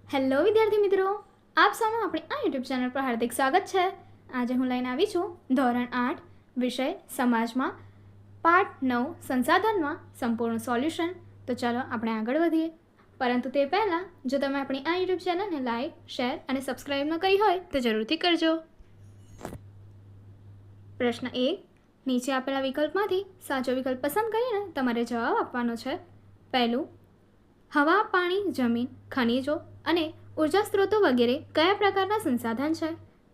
Hello વિદ્યાર્થી મિત્રો, આપ સૌનું આપણી આ યુટ્યુબ ચેનલ પર હાર્દિક સ્વાગત છે. આજે હું લઈને આવી છું ધોરણ 8 વિષય સમાજમાં પાઠ 9 સંસાધનમાં સંપૂર્ણ સોલ્યુશન. તો ચાલો આપણે આગળ વધીએ. પરંતુ તે પહેલાં જો તમે આપણી આ યુટ્યુબ ચેનલને લાઇક, શેર અને સબસ્ક્રાઈબ ન કરી હોય તો જરૂરથી કરજો. પ્રશ્ન 1. નીચે આપેલા વિકલ્પમાંથી સાચો વિકલ્પ પસંદ કરીને તમારે જવાબ આપવાનો છે. પહેલું, હવા, પાણી, જમીન, ખનિજો અને ઉર્જા સ્ત્રોતો વગેરે કયા પ્રકારના સંસાધન છે?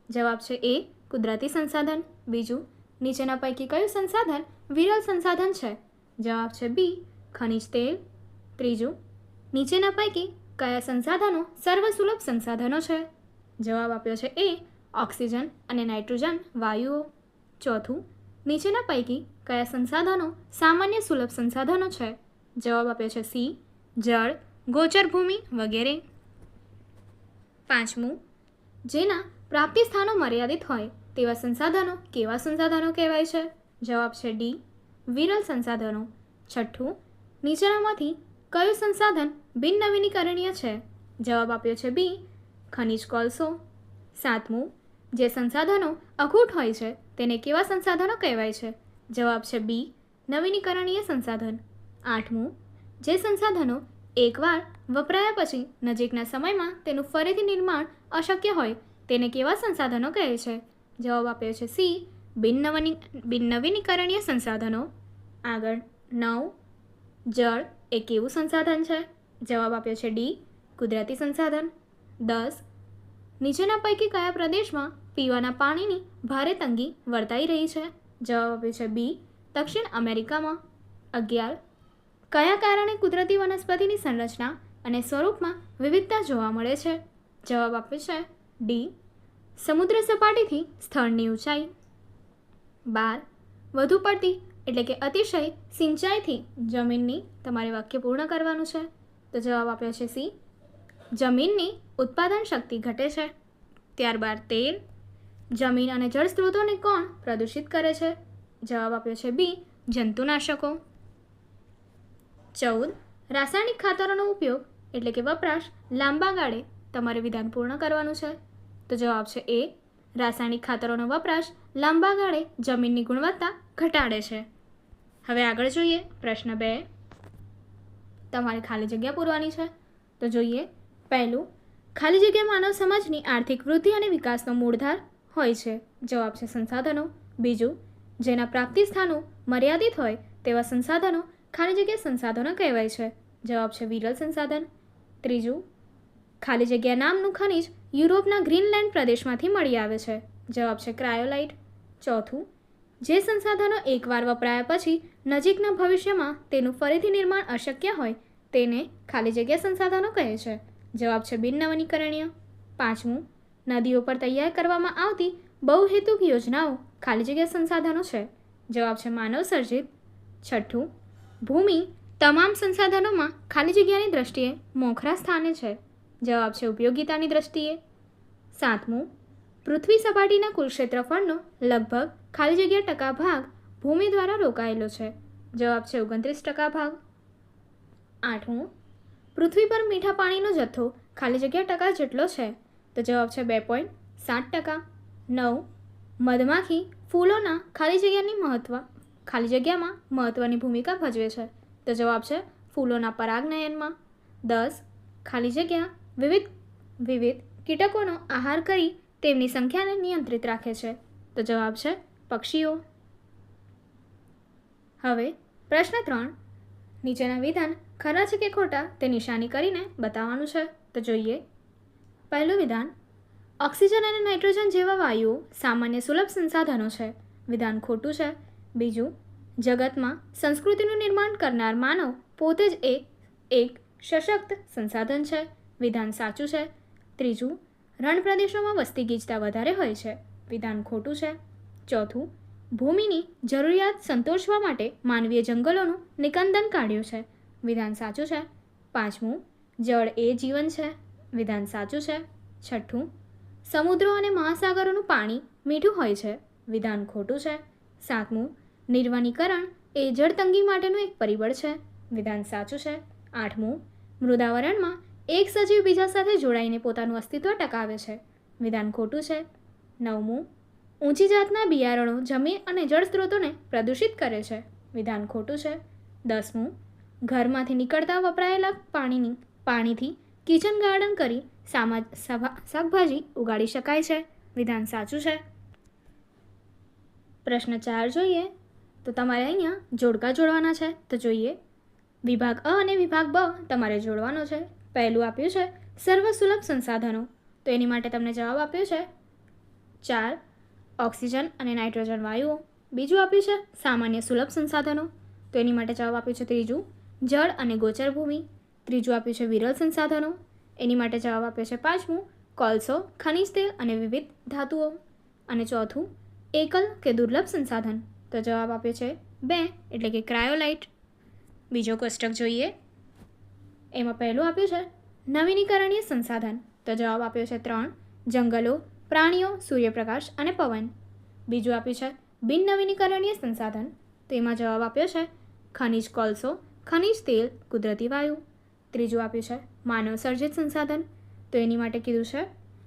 જવાબ છે એ. કુદરતી સંસાધન. બીજું, નીચેના પૈકી કયું સંસાધન વિરલ સંસાધન છે? જવાબ છે બી. ખનિજ તેલ. ત્રીજું, નીચેના પૈકી કયા સંસાધનો સર્વસુલભ સંસાધનો છે? જવાબ આપ્યો છે એ. ઓક્સિજન અને નાઇટ્રોજન વાયુઓ. ચોથું, નીચેના પૈકી કયા સંસાધનો સામાન્ય સુલભ સંસાધનો છે? જવાબ આપ્યો છે સી. જળ, ગોચર ભૂમિ વગેરે. પાંચમું, જેના પ્રાપ્તિ સ્થાનો મર્યાદિત હોય તેવા સંસાધનો કેવા સંસાધનો કહેવાય છે? જવાબ છે ડી. વિરલ સંસાધનો. છઠ્ઠું, નીચેનામાંથી કયું સંસાધન બિન નવીનીકરણીય છે? જવાબ આપ્યો છે બી. ખનિજ કોલસો. સાતમું, જે સંસાધનો અખૂટ હોય છે તેને કેવા સંસાધનો કહેવાય છે? જવાબ છે બી. નવીનીકરણીય સંસાધન. આઠમું, જે સંસાધનો એકવાર વપરાયા પછી નજીકના સમયમાં તેનું ફરીથી નિર્માણ અશક્ય હોય તેને કેવા સંસાધનો કહે છે? જવાબ આપ્યો છે સી. બિન નવીનીકરણીય સંસાધનો. આગળ 9. જળ એ કેવું સંસાધન છે? જવાબ આપ્યો છે ડી. કુદરતી સંસાધન. 10. નીચેના પૈકી કયા પ્રદેશમાં પીવાના પાણીની ભારે તંગી વર્તાઈ રહી છે? જવાબ આપ્યો છે બી. દક્ષિણ અમેરિકામાં. 11. કયા કારણે કુદરતી વનસ્પતિની સંરચના અને સ્વરૂપમાં વિવિધતા જોવા મળે છે? જવાબ આપ્યો છે ડી. સમુદ્ર સપાટીથી સ્થળની ઊંચાઈ. 12. વધુ પડતી એટલે કે અતિશય સિંચાઈથી જમીનની તમારે વાક્ય પૂર્ણ કરવાનું છે. તો જવાબ આપ્યો છે સી. જમીનની ઉત્પાદન શક્તિ ઘટે છે. ત્યારબાદ 13. જમીન અને જળ સ્ત્રોતોને કોણ પ્રદૂષિત કરે છે? જવાબ આપ્યો છે બી. જંતુનાશકો. 14. રાસાયણિક ખાતરોનો ઉપયોગ એટલે કે વપરાશ લાંબા ગાળે તમારે વિધાન પૂર્ણ કરવાનું છે. તો જવાબ છે એ. રાસાયણિક ખાતરોનો વપરાશ લાંબા ગાળે જમીનની ગુણવત્તા ઘટાડે છે. હવે આગળ જોઈએ પ્રશ્ન 2. તમારે ખાલી જગ્યા પૂરવાની છે. તો જોઈએ. પહેલું, ખાલી જગ્યા માનવ સમાજની આર્થિક વૃદ્ધિ અને વિકાસનો મૂળધાર હોય છે. જવાબ છે સંસાધનો. બીજું, જેના પ્રાપ્તિ સ્થાનો મર્યાદિત હોય તેવા સંસાધનો ખાલી જગ્યા સંસાધનો કહેવાય છે. જવાબ છે વિરલ સંસાધન. ત્રીજું, ખાલી જગ્યા નામનું ખનિજ યુરોપના ગ્રીનલેન્ડ પ્રદેશમાંથી મળી આવે છે. જવાબ છે ક્રાયોલાઇટ. ચોથું, જે સંસાધનો એકવાર વપરાયા પછી નજીકના ભવિષ્યમાં તેનું ફરીથી નિર્માણ અશક્ય હોય તેને ખાલી જગ્યા સંસાધનો કહે છે. જવાબ છે બિન નવીનીકરણીય. પાંચમું, નદીઓ પર તૈયાર કરવામાં આવતી બહુહેતુક યોજનાઓ ખાલી જગ્યા સંસાધનો છે. જવાબ છે માનવ સર્જિત. છઠ્ઠું, ભૂમિ તમામ સંસાધનોમાં ખાલી જગ્યાની દ્રષ્ટિએ મોખરા સ્થાને છે. જવાબ છે ઉપયોગિતાની દ્રષ્ટિએ. સાતમું, પૃથ્વી સપાટીના કુલ ક્ષેત્રફળનો લગભગ ખાલી જગ્યા ટકા ભાગ ભૂમિ દ્વારા રોકાયેલો છે. જવાબ છે 29% ભાગ. આઠમું, પૃથ્વી પર મીઠા પાણીનો જથ્થો ખાલી જગ્યા ટકા જેટલો છે. તો જવાબ છે 2.7%. 9. મધમાખી ફૂલોના ખાલી જગ્યામાં મહત્વની ભૂમિકા ભજવે છે. તો જવાબ છે ફૂલોના પરાગનયનમાં. 10. ખાલી જગ્યા વિવિધ કીટકોનો આહાર કરી તેમની સંખ્યાને નિયંત્રિત રાખે છે. તો જવાબ છે પક્ષીઓ. હવે પ્રશ્ન 3. નીચેના વિધાન ખરા છે કે ખોટા તે નિશાની કરીને બતાવવાનું છે. તો જોઈએ. પહેલું વિધાન, ઓક્સિજન અને નાઇટ્રોજન જેવા વાયુઓ સામાન્ય સુલભ સંસાધનો છે. વિધાન ખોટું છે. બીજું, જગતમાં સંસ્કૃતિનું નિર્માણ કરનાર માનવ પોતે જ એક સશક્ત સંસાધન છે. વિધાન સાચું છે. ત્રીજું, રણ પ્રદેશોમાં વસ્તી ગીચતા વધારે હોય છે. વિધાન ખોટું છે. ચોથું, ભૂમિની જરૂરિયાત સંતોષવા માટે માનવીય જંગલોનું નિકંદન કાઢ્યું છે. વિધાન સાચું છે. પાંચમું, જળ એ જીવન છે. વિધાન સાચું છે. છઠ્ઠું, સમુદ્રો અને મહાસાગરોનું પાણી મીઠું હોય છે. વિધાન ખોટું છે. સાતમું, નિર્વનીકરણ એ જળતંગી માટેનું એક પરિબળ છે. વિધાન સાચું છે. આઠમું, મૃદાવરણમાં એક સજીવ બીજા સાથે જોડાઈને પોતાનું અસ્તિત્વ ટકાવે છે. વિધાન ખોટું છે. 9મું, ઊંચી જાતના બિયારણો જમીન અને જળ સ્ત્રોતોને પ્રદૂષિત કરે છે. વિધાન ખોટું છે. 10મું, ઘરમાંથી નીકળતા વપરાયેલા પાણીથી કિચન ગાર્ડન કરી શાકભાજી ઉગાડી શકાય છે. વિધાન સાચું છે. પ્રશ્ન 4 જોઈએ તો તમારે અહીંયા જોડકા જોડવાના છે. તો જોઈએ, વિભાગ અ અને વિભાગ બ તમારે જોડવાનો છે. પહેલું આપ્યું છે સર્વસુલભ સંસાધનો, તો એની માટે તમને જવાબ આપ્યો છે 4 ઓક્સિજન અને નાઇટ્રોજન વાયુઓ. બીજું આપ્યું છે સામાન્ય સુલભ સંસાધનો, તો એની માટે જવાબ આપ્યું છે 3 જળ અને ગોચર ભૂમિ. ત્રીજું આપ્યું છે વિરલ સંસાધનો, એની માટે જવાબ આપ્યો છે 5 કોલસો, ખનિજ તેલ અને વિવિધ ધાતુઓ. અને ચોથું એકલ કે દુર્લભ સંસાધન, તો જવાબ આપ્યો છે 2 એટલે કે ક્રાયોલાઇટ. બીજો કોષ્ટક જોઈએ, એમાં પહેલું આપ્યું છે નવીનીકરણીય સંસાધન, તો જવાબ આપ્યો છે 3 જંગલો, પ્રાણીઓ, સૂર્યપ્રકાશ અને પવન. બીજું આપ્યું છે બિન નવીનીકરણીય સંસાધન, તો એમાં જવાબ આપ્યો છે ખનિજ કોલસો, ખનિજ તેલ, કુદરતી વાયુ. ત્રીજું આપ્યું છે માનવ સર્જિત સંસાધન, તો એની માટે કીધું છે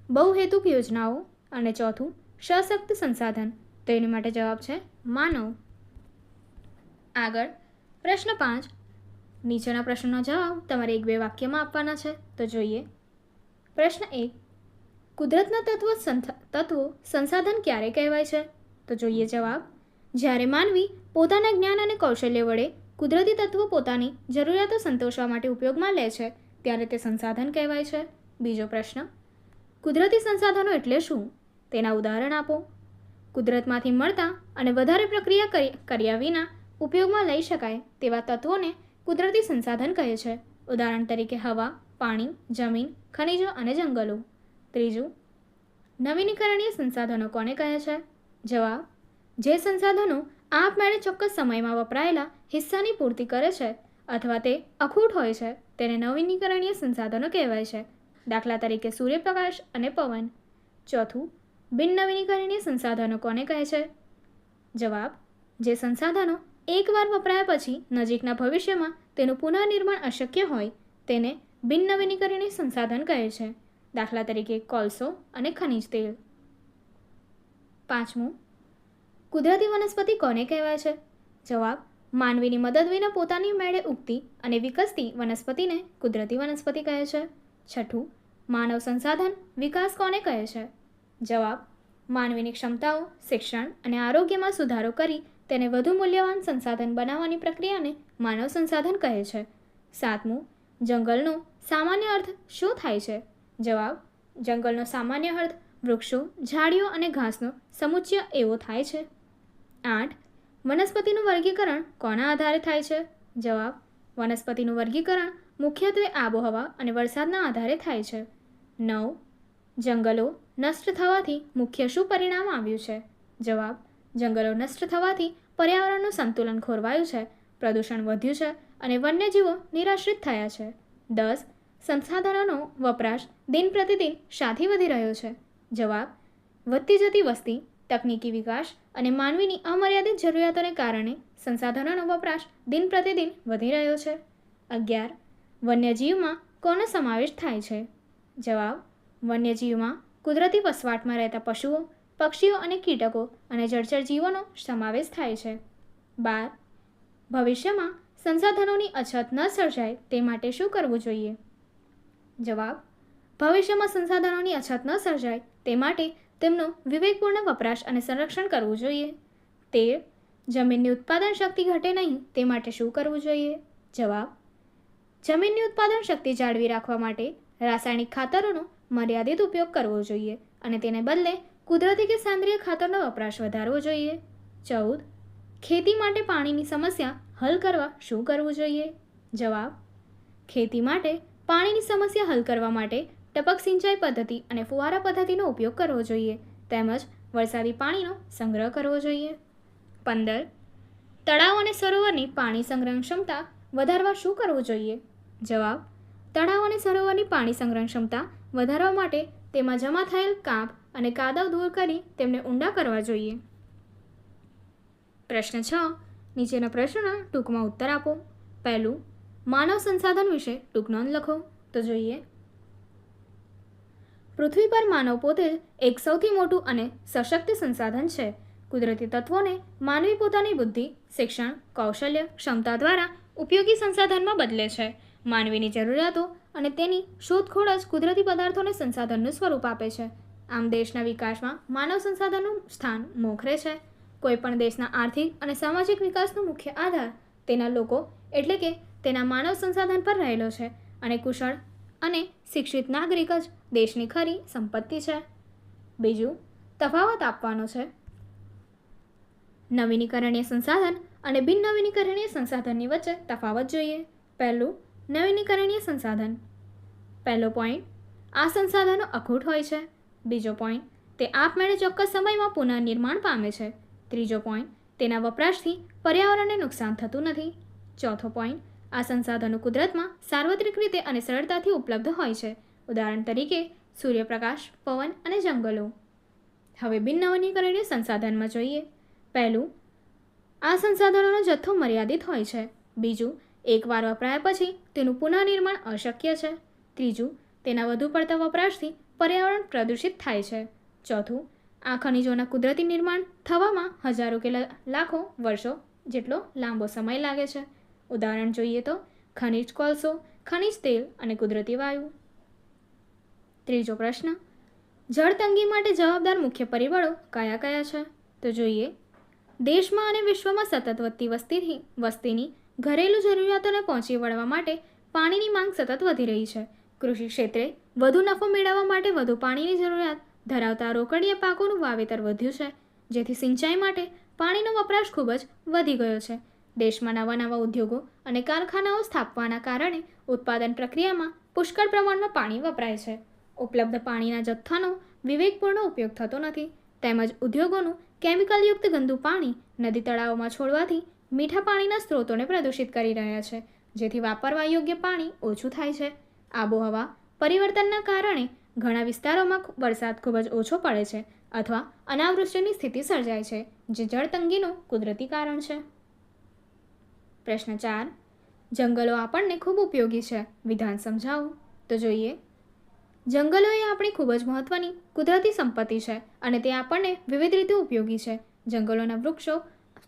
બહુહેતુક યોજનાઓ. અને ચોથું સશક્ત સંસાધન, તો એની માટે જવાબ છે માનવ. આગળ પ્રશ્ન 5, નીચેના પ્રશ્નનો જવાબ તમારે 1-2 વાક્યમાં આપવાના છે. તો જોઈએ, પ્રશ્ન 1, કુદરતના તત્વો સંસાધન ક્યારે કહેવાય છે? તો જોઈએ જવાબ, જ્યારે માનવી પોતાના જ્ઞાન અને કૌશલ્ય વડે કુદરતી તત્વો પોતાની જરૂરિયાતો સંતોષવા માટે ઉપયોગમાં લે છે ત્યારે તે સંસાધન કહેવાય છે. બીજો પ્રશ્ન, કુદરતી સંસાધનો એટલે શું? તેના ઉદાહરણ આપો. કુદરતમાંથી મળતા અને વધારે પ્રક્રિયા કર્યા વિના ઉપયોગમાં લઈ શકાય તેવા તત્વોને કુદરતી સંસાધન કહે છે. ઉદાહરણ તરીકે હવા, પાણી, જમીન, ખનિજો અને જંગલો. ત્રીજું, નવીનીકરણીય સંસાધનો કોને કહે છે? જવાબ, જે સંસાધનો આપમેળે ચોક્કસ સમયમાં વપરાયેલા હિસ્સાની પૂર્તિ કરે છે અથવા તે અખૂટ હોય છે તેને નવીનીકરણીય સંસાધનો કહેવાય છે. દાખલા તરીકે સૂર્યપ્રકાશ અને પવન. ચોથું, બિન નવીનીકરણીય સંસાધનો કોને કહે છે? જવાબ, જે સંસાધનો એકવાર વપરાયા પછી નજીકના ભવિષ્યમાં તેનું પુનઃનિર્માણ અશક્ય હોય તેને બિન નવીનીકરણીય સંસાધન કહે છે. દાખલા તરીકે કોલસો અને ખનિજ તેલ. 5મું, કુદરતી વનસ્પતિ કોને કહેવાય છે? જવાબ, માનવીની મદદ વિના પોતાની મેળે ઉગતી અને વિકસતી વનસ્પતિને કુદરતી વનસ્પતિ કહે છે. 6, માનવ સંસાધન વિકાસ કોને કહે છે? જવાબ, માનવીની ક્ષમતાઓ, શિક્ષણ અને આરોગ્યમાં સુધારો કરી તેને વધુ મૂલ્યવાન સંસાધન બનાવવાની પ્રક્રિયાને માનવ સંસાધન કહે છે. 7મું, જંગલનો સામાન્ય અર્થ શું થાય છે? જવાબ, જંગલનો સામાન્ય અર્થ વૃક્ષો, ઝાડીઓ અને ઘાસનો સમુચ્ચય એવો થાય છે. 8, વનસ્પતિનું વર્ગીકરણ કોના આધારે થાય છે? જવાબ, વનસ્પતિનું વર્ગીકરણ મુખ્યત્વે આબોહવા અને વરસાદના આધારે થાય છે. 9, જંગલો નષ્ટ થવાથી મુખ્ય શું પરિણામ આવ્યું છે? જવાબ, જંગલો નષ્ટ થવાથી પર્યાવરણનું સંતુલન ખોરવાયું છે, પ્રદૂષણ વધ્યું છે અને વન્યજીવો નિરાશ્રિત થયા છે. 10, સંસાધનોનો વપરાશ દિન પ્રતિદિન શાથી વધી રહ્યો છે? જવાબ, વધતી જતી વસ્તી, તકનીકી વિકાસ અને માનવીની અમર્યાદિત જરૂરિયાતોને કારણે સંસાધનોનો વપરાશ દિન પ્રતિદિન વધી રહ્યો છે. 11, વન્યજીવમાં કોનો સમાવેશ થાય છે? જવાબ, વન્યજીવમાં કુદરતી વસવાટમાં રહેતા પશુઓ, પક્ષીઓ અને કીટકો અને જળચર જીવોનો સમાવેશ થાય છે. 12, ભવિષ્યમાં સંસાધનોની અછત ન સર્જાય તે માટે શું કરવું જોઈએ? જવાબ, ભવિષ્યમાં સંસાધનોની અછત ન સર્જાય તે માટે તેમનો વિવેકપૂર્ણ વપરાશ અને સંરક્ષણ કરવું જોઈએ. 13, જમીનની ઉત્પાદન શક્તિ ઘટે નહીં તે માટે શું કરવું જોઈએ? જવાબ, જમીનની ઉત્પાદન શક્તિ જાળવી રાખવા માટે રાસાયણિક ખાતરોનો મર્યાદિત ઉપયોગ કરવો જોઈએ અને તેને બદલે કુદરતી કે સેન્દ્રિય ખાતરનો વપરાશ વધારવો જોઈએ. 14, ખેતી માટે પાણીની સમસ્યા હલ કરવા શું કરવું જોઈએ? જવાબ, ખેતી માટે પાણીની સમસ્યા હલ કરવા માટે ટપક સિંચાઈ પદ્ધતિ અને ફુવારા પદ્ધતિનો ઉપયોગ કરવો જોઈએ તેમજ વરસાદી પાણીનો સંગ્રહ કરવો જોઈએ. 15, તળાવ અને સરોવરની પાણી સંગ્રહ ક્ષમતા વધારવા શું કરવું જોઈએ? જવાબ, તળાવ અને સરોવરની પાણી સંગ્રહ ક્ષમતા વધારવા માટે તેમાં જમા થયેલ કાંપ અને કાદવ દૂર કરી તેમને ઊંડા કરવા જોઈએ. પ્રશ્ન 6, નીચેના પ્રશ્નોના ટૂંકમાં ઉત્તર આપો. પહેલું, માનવ સંસાધન વિશે ટૂંક નોંધ લખો. તો જોઈએ, પૃથ્વી પર માનવ પોતે જ એક સૌથી મોટું અને સશક્ત સંસાધન છે. કુદરતી તત્વોને માનવી પોતાની બુદ્ધિ, શિક્ષણ, કૌશલ્ય, ક્ષમતા દ્વારા ઉપયોગી સંસાધનમાં બદલે છે. માનવીની જરૂરિયાતો અને તેની શોધખોળ જ કુદરતી પદાર્થોને સંસાધનનું સ્વરૂપ આપે છે. આમ દેશના વિકાસમાં માનવ સંસાધનનું સ્થાન મોખરે છે. કોઈપણ દેશના આર્થિક અને સામાજિક વિકાસનો મુખ્ય આધાર તેના લોકો એટલે કે તેના માનવ સંસાધન પર રહેલો છે અને કુશળ અને શિક્ષિત નાગરિક જ દેશની ખરી સંપત્તિ છે. બીજું, તફાવત આપવાનો છે. નવીનીકરણીય સંસાધન અને બિન નવીનીકરણીય સંસાધનની વચ્ચે તફાવત જોઈએ. પહેલું, નવીનીકરણીય સંસાધન. પહેલો પોઈન્ટ, આ સંસાધનો અખૂટ હોય છે. બીજો પોઈન્ટ, તે આપમેળે ચોક્કસ સમયમાં પુનઃનિર્માણ પામે છે. ત્રીજો પોઈન્ટ, તેના વપરાશથી પર્યાવરણને નુકસાન થતું નથી. ચોથો પોઈન્ટ, આ સંસાધનો કુદરતમાં સાર્વત્રિક રીતે અને સરળતાથી ઉપલબ્ધ હોય છે. ઉદાહરણ તરીકે સૂર્યપ્રકાશ, પવન અને જંગલો. હવે બિન નવીનીકરણીય સંસાધનમાં જોઈએ. પહેલું, આ સંસાધનોનો જથ્થો મર્યાદિત હોય છે. બીજું, એકવાર વપરાયા પછી તેનું પુનઃનિર્માણ અશક્ય છે. ત્રીજું, તેના વધુ પડતા વપરાશથી પર્યાવરણ પ્રદૂષિત થાય છે. ચોથું, આ ખનિજોના કુદરતી નિર્માણ થવામાં હજારો કે લાખો વર્ષો જેટલો લાંબો સમય લાગે છે. ઉદાહરણ જોઈએ તો ખનિજ કોલસો, ખનિજ તેલ અને કુદરતી વાયુ. ત્રીજો પ્રશ્ન, જળતંગી માટે જવાબદાર મુખ્ય પરિબળો કયા કયા છે? તો જોઈએ. દેશમાં અને વિશ્વમાં સતત વધતી વસ્તીની ઘરેલું જરૂરિયાતોને પહોંચી વળવા માટે પાણીની માંગ સતત વધી રહી છે. કૃષિ ક્ષેત્રે વધુ નફો મેળવવા માટે વધુ પાણીની જરૂરિયાત ધરાવતા રોકડીયા પાકોનું વાવેતર વધ્યું છે, જેથી સિંચાઈ માટે પાણીનો વપરાશ ખૂબ જ વધી ગયો છે. દેશમાં નવા નવા ઉદ્યોગો અને કારખાનાઓ સ્થાપવાના કારણે ઉત્પાદન પ્રક્રિયામાં પુષ્કળ પ્રમાણમાં પાણી વપરાય છે. ઉપલબ્ધ પાણીના જથ્થાનો વિવેકપૂર્ણ ઉપયોગ થતો નથી, તેમજ ઉદ્યોગોનું કેમિકલયુક્ત ગંદુ પાણી નદી તળાવોમાં છોડવાથી મીઠા પાણીના સ્ત્રોતોને પ્રદૂષિત કરી રહ્યા છે, જેથી વાપરવા યોગ્ય પાણી ઓછું થાય છે. આબોહવા પરિવર્તનના કારણે ઘણા વિસ્તારોમાં વરસાદ ખૂબ જ ઓછો પડે છે અથવા અનાવૃષ્ટિની સ્થિતિ સર્જાય છે, જે જળતંગીનું કુદરતી કારણ છે. પ્રશ્ન 4, જંગલો આપણને ખૂબ ઉપયોગી છે, વિધાન સમજાવો. તો જોઈએ. જંગલો એ આપણી ખૂબ જ મહત્વની કુદરતી સંપત્તિ છે અને તે આપણને વિવિધ રીતે ઉપયોગી છે. જંગલોના વૃક્ષો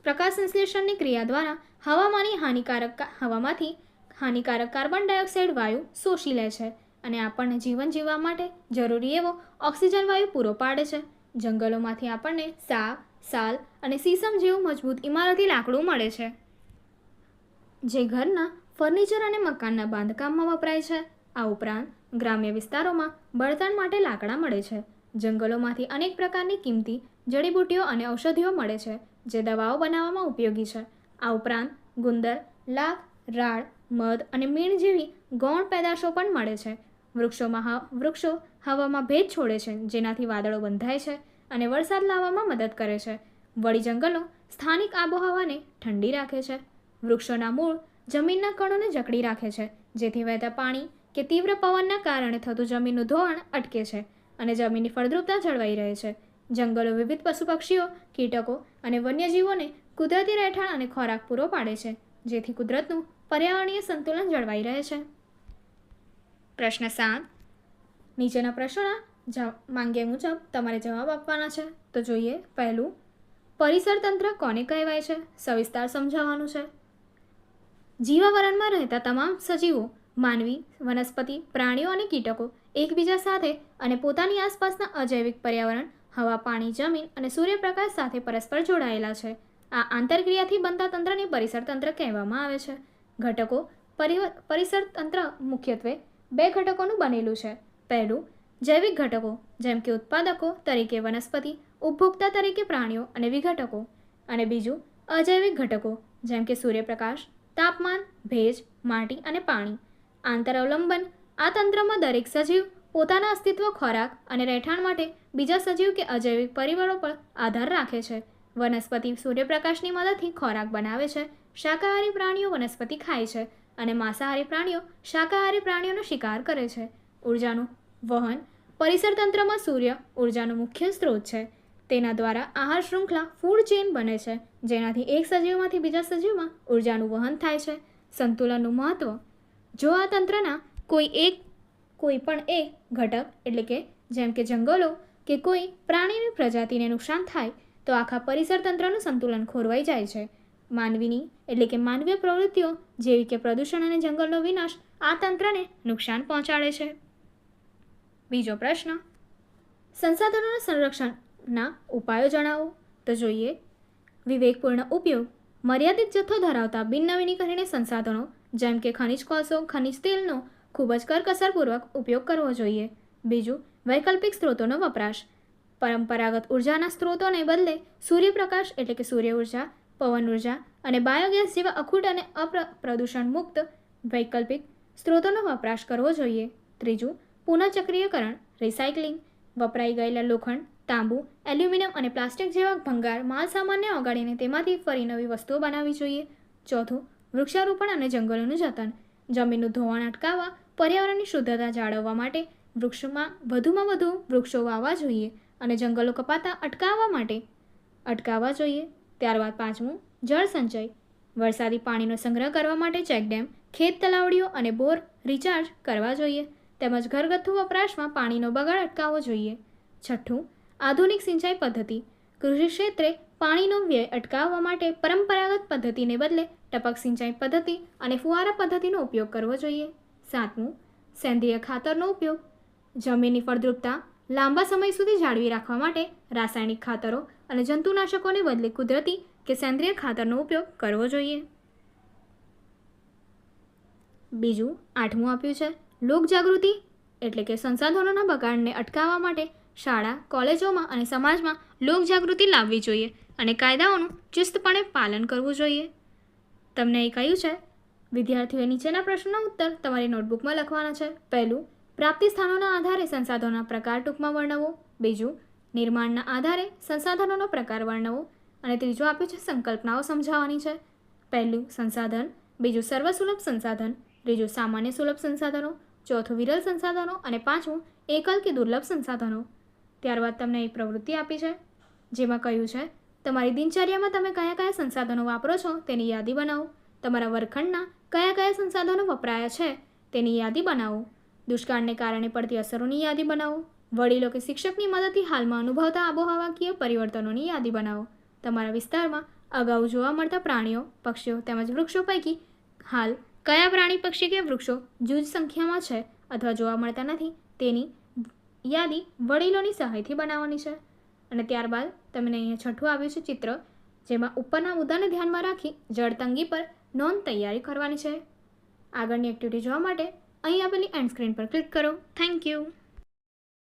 પ્રકાશ સંશ્લેષણની ક્રિયા દ્વારા હવામાંથી હાનિકારક કાર્બન ડાયોક્સાઇડ વાયુ શોષી લે છે અને આપણને જીવન જીવવા માટે જરૂરી એવો ઓક્સિજન વાયુ પૂરો પાડે છે. જંગલોમાંથી આપણને સાગ, સાલ અને સીસમ જેવું મજબૂત ઇમારતી લાકડું મળે છે, જે ઘરના ફર્નિચર અને મકાનના બાંધકામમાં વપરાય છે. આ ઉપરાંત ગ્રામ્ય વિસ્તારોમાં બળતણ માટે લાકડા મળે છે. જંગલોમાંથી અનેક પ્રકારની કિંમતી જડીબુટ્ટીઓ અને ઔષધિઓ મળે છે, જે દવાઓ બનાવવામાં ઉપયોગી છે. આ ઉપરાંત ગુંદર, લાખ, રાળ, મધ અને મીણ જેવી ગૌણ પેદાશો પણ મળે છે. વૃક્ષો હવામાં ભેજ છોડે છે, જેનાથી વાદળો બંધાય છે અને વરસાદ લાવવામાં મદદ કરે છે. વળી જંગલો સ્થાનિક આબોહવાને ઠંડી રાખે છે. વૃક્ષોના મૂળ જમીનના કણોને જકડી રાખે છે, જેથી વહેતા પાણી કે તીવ્ર પવનના કારણે થતું જમીનનું ધોવાણ અટકે છે અને જમીનની ફળદ્રુપતા જળવાઈ રહે છે. જંગલો વિવિધ પશુ પક્ષીઓ, કીટકો અને વન્યજીવોને કુદરતી રહેઠાણ અને ખોરાક પૂરો પાડે છે, જેથી કુદરતનું પર્યાવરણીય સંતુલન જળવાઈ રહે છે. પ્રશ્ન 7, નીચેના પ્રશ્નોના માંગ્યા મુજબ તમારે જવાબ આપવાના છે. તો જોઈએ. પહેલું, પરિસર તંત્ર કોને કહેવાય છે? સવિસ્તાર સમજાવવાનું છે. જીવાવરણમાં રહેતા તમામ સજીવો, માનવી, વનસ્પતિ, પ્રાણીઓ અને કીટકો એકબીજા સાથે અને પોતાની આસપાસના અજૈવિક પર્યાવરણ, હવા, પાણી, જમીન અને સૂર્યપ્રકાશ સાથે પરસ્પર જોડાયેલા છે. આ આંતરક્રિયાથી બનતા તંત્રને પરિસર તંત્ર કહેવામાં આવે છે. ઘટકો. પરિસર તંત્ર મુખ્યત્વે 2 ઘટકોનું બનેલું છે. પહેલું, જૈવિક ઘટકો, જેમ કે ઉત્પાદકો તરીકે વનસ્પતિ, ઉપભોક્તા તરીકે પ્રાણીઓ અને વિઘટકો. અને બીજું, અજૈવિક ઘટકો, જેમ કે સૂર્યપ્રકાશ, તાપમાન, ભેજ, માટી અને પાણી. આંતરઅવલંબન. આ તંત્રમાં દરેક સજીવ પોતાના અસ્તિત્વ, ખોરાક અને રહેઠાણ માટે બીજા સજીવ કે અજૈવિક પરિબળો પર આધાર રાખે છે. વનસ્પતિ સૂર્યપ્રકાશની મદદથી ખોરાક બનાવે છે. શાકાહારી પ્રાણીઓ વનસ્પતિ ખાય છે અને માંસાહારી પ્રાણીઓ શાકાહારી પ્રાણીઓનો શિકાર કરે છે. ઉર્જાનું વહન. પરિસર તંત્રમાં સૂર્ય ઉર્જાનો મુખ્ય સ્ત્રોત છે. તેના દ્વારા આહાર શૃંખલા ફૂડ ચેઇન બને છે, જેનાથી એક સજીવમાંથી બીજા સજીવમાં ઉર્જાનું વહન થાય છે. સંતુલનનું મહત્વ. જો આ તંત્રના કોઈ પણ એક ઘટક એટલે કે જેમ કે જંગલો કે કોઈ પ્રાણીની પ્રજાતિને નુકસાન થાય તો આખા પરિસર તંત્રનું સંતુલન ખોરવાઈ જાય છે. માનવીની એટલે કે માનવીય પ્રવૃત્તિઓ જેવી કે પ્રદૂષણ અને જંગલનો વિનાશ આ તંત્રને નુકસાન પહોંચાડે છે. બીજો પ્રશ્ન, સંસાધનોના સંરક્ષણના ઉપાયો જણાવો. તો જોઈએ, વિવેકપૂર્ણ ઉપયોગ. મર્યાદિત જથ્થો ધરાવતા બિનનવીનીકરણીય સંસાધનો જેમ કે ખનિજ કોલસો, ખનિજ તેલનો ખૂબ જ કરકસરપૂર્વક ઉપયોગ કરવો જોઈએ. બીજું, વૈકલ્પિક સ્ત્રોતોનો વપરાશ. પરંપરાગત ઉર્જાના સ્ત્રોતોને બદલે સૂર્યપ્રકાશ એટલે કે સૂર્ય ઉર્જા, પવન ઉર્જા અને બાયોગેસ જેવા અખૂટ અને પ્રદૂષણ મુક્ત વૈકલ્પિક સ્ત્રોતોનો વપરાશ કરવો જોઈએ. ત્રીજું, પુનઃચક્રીયકરણ રિસાયકલિંગ. વપરાઈ ગયેલા લોખંડ, તાંબુ, એલ્યુમિનિયમ અને પ્લાસ્ટિક જેવા ભંગાર માલસામાનને ઓગાળીને તેમાંથી ફરી નવી વસ્તુઓ બનાવવી જોઈએ. ચોથું, વૃક્ષારોપણ અને જંગલોનું જતન. જમીનનું ધોવાણ અટકાવવા, પર્યાવરણની શુદ્ધતા જાળવવા માટે વૃક્ષમાં વધુમાં વધુ વૃક્ષો વાવવા જોઈએ અને જંગલો કપાતા અટકાવવા જોઈએ. ત્યારબાદ પાંચમું, જળ સંચય. વરસાદી પાણીનો સંગ્રહ કરવા માટે ચેકડેમ, ખેત તલાવડીઓ અને બોર રિચાર્જ કરવા જોઈએ તેમજ ઘરગથ્થુ વપરાશમાં પાણીનો બગાડ અટકાવવો જોઈએ. છઠ્ઠું, આધુનિક સિંચાઈ પદ્ધતિ. કૃષિ ક્ષેત્રે પાણીનો વ્યય અટકાવવા માટે પરંપરાગત પદ્ધતિને બદલે ટપક સિંચાઈ પદ્ધતિ અને ફુવારા પદ્ધતિનો ઉપયોગ કરવો જોઈએ. સાતમું, સેન્દ્રિય ખાતરનો ઉપયોગ. જમીનની ફળદ્રુપતા લાંબા સમય સુધી જાળવી રાખવા માટે રાસાયણિક ખાતરો અને જંતુનાશકોને બદલે કુદરતી કે સેન્દ્રિય ખાતરનો ઉપયોગ કરવો જોઈએ. બીજું, આઠમું આપ્યું છે લોકજાગૃતિ એટલે કે સંસાધનોના બગાડને અટકાવવા માટે શાળા, કોલેજોમાં અને સમાજમાં લોકજાગૃતિ લાવવી જોઈએ અને કાયદાઓનું ચુસ્તપણે પાલન કરવું જોઈએ. તમને એ કહ્યું છે વિદ્યાર્થીઓએ નીચેના પ્રશ્નોના ઉત્તર તમારી નોટબુકમાં લખવાના છે. પહેલું, પ્રાપ્તિ સ્થાનોના આધારે સંસાધનોના પ્રકાર ટૂંકમાં વર્ણવો. બીજું, નિર્માણના આધારે સંસાધનોનો પ્રકાર વર્ણવો. અને ત્રીજું આપ્યું છે સંકલ્પનાઓ સમજાવવાની છે. પહેલું, સંસાધન. બીજું, સર્વસુલભ સંસાધન. ત્રીજું, સામાન્ય સુલભ સંસાધનો. ચોથું, વિરલ સંસાધનો. અને પાંચમું, એકલ કે દુર્લભ સંસાધનો. ત્યારબાદ તમને એક પ્રવૃત્તિ આપી છે જેમાં કહ્યું છે તમારી દિનચર્યામાં તમે કયા કયા સંસાધનો વાપરો છો તેની યાદી બનાવો. તમારા વર્ગખંડના કયા કયા સંસાધનો વપરાયા છે તેની યાદી બનાવો. દુષ્કાળને કારણે પડતી અસરોની યાદી બનાવો. વડીલો કે શિક્ષકની મદદથી હાલમાં અનુભવતા આબોહવાકીય પરિવર્તનોની યાદી બનાવો. તમારા વિસ્તારમાં અગાઉ જોવા મળતા પ્રાણીઓ, પક્ષીઓ તેમજ વૃક્ષો પૈકી હાલ કયા પ્રાણી, પક્ષી કે વૃક્ષો જૂજ સંખ્યામાં છે અથવા જોવા મળતા નથી તેની યાદી વડીલોની સહાયથી બનાવવાની છે. અને ત્યારબાદ તમને અહીંયા છઠ્ઠું આવ્યું છે ચિત્ર, જેમાં ઉપરના મુદ્દાને ધ્યાનમાં રાખી જળતંગી પર નોંધ તૈયારી કરવાની છે. આગળની એક્ટિવિટી જોવા માટે અહીં આપેલી એન્ડ સ્ક્રીન પર ક્લિક કરો. Thank you.